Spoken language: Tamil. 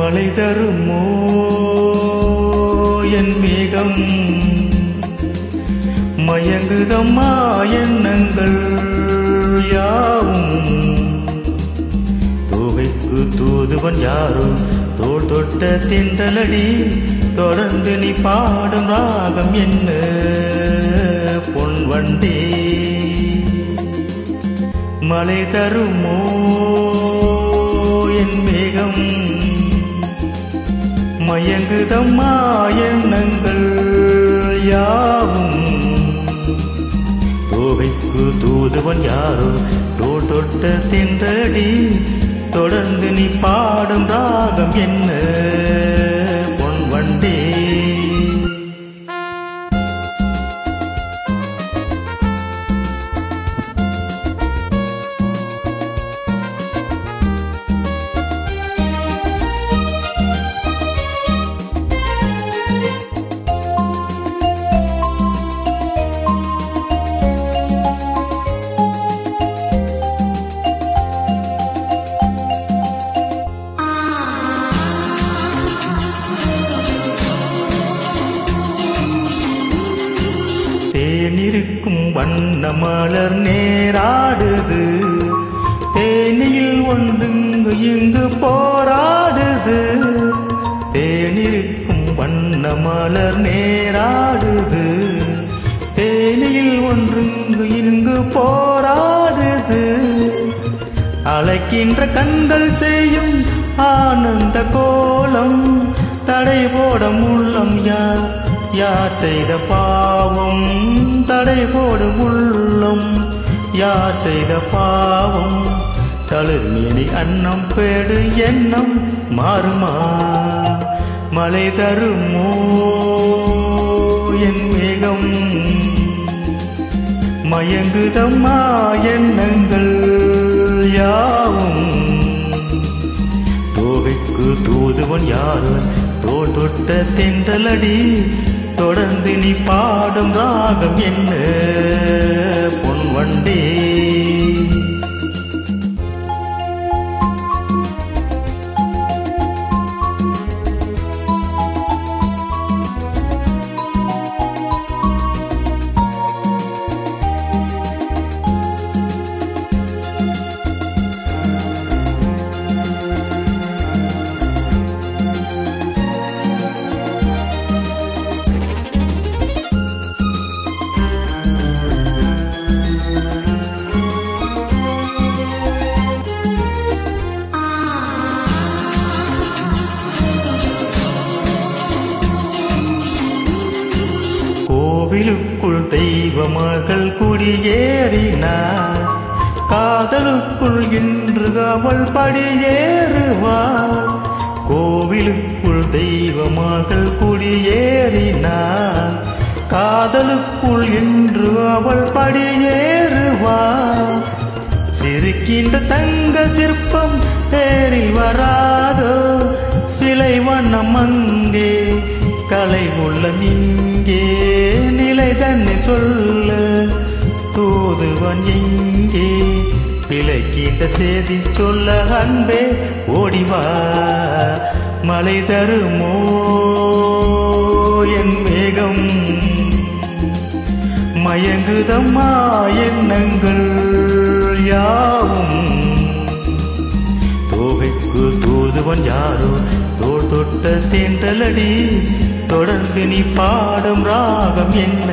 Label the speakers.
Speaker 1: மழை தருமோ என் மேகம் மயங்குதம்மா எண்ணங்கள் யாவும் தூவைக்கு தூதுவன் யாரோ தோள் தொட்ட திண்டலடி தொடர்ந்து நீ பாடும் ராகம் என்ன பொன் வண்டி மழை தருமோ என் மேகம் மயங்குதம்மா எண்ணங்கள் யாவும் தோகைக்கு தூதுவன் யாரோ தோள் தொட்ட தின்றடி தொடர்ந்து நீ பாடும் ராகம் என்ன பொன் வண்டி தேனிருக்கும் வண்ண மலர் நேராடுது தேனியில் ஒன்றுங்கு இங்கு போராடுது தேனிருக்கும் வண்ண மலர் நேராடுது தேனியில் ஒன்றுங்கு இங்கு போராடுது அழைக்கின்ற கண்கள் செய்யும் ஆனந்த கோலம் தடை போடும் உள்ளம் யார் யார் செய்த பாவம் தடை போடும் உள்ளம் யார் செய்த பாவம் தளிர்மேனி அன்னம் பேடு எண்ணம் மாறுமா மழை தருமோ என் மேகம் மயங்குதம்மா எண்ணங்கள் யாவும் தோகைக்கு தூதுவன் யாரோ தோள் தொட்ட தென்றலடி தொடர்ந்து நீ பாடும் ராகம் என்ன பொன் வண்டி கோவிலுக்குள் தெய்வ மகள் குடியேறினார் காதலுக்குள் இன்று அவள் படியேறுவாள் கோவிலுக்குள் தெய்வ மகள் குடியேறினார் காதலுக்குள் இன்று அவள் படியேறுவாள் சிரிக்கின்ற தங்க சிற்பம் தேரில் வராதோ சிலை வண்ணம் அங்கே கலை உள்ள இங்கே நிலை தன்னை சொல்ல தூதுவன் எங்கே பிழைக்கின்ற செய்தி சொல்ல அன்பே ஓடிவா மழை தருமோ என் மேகம் மயங்குதம்மா எண்ணங்கள் யாவும் தோகைக்கு தூதுவன் யாரோ தோள் தொட்ட தென்றலடி தொடர்ந்து நீ பாடும் ராகம் என்ன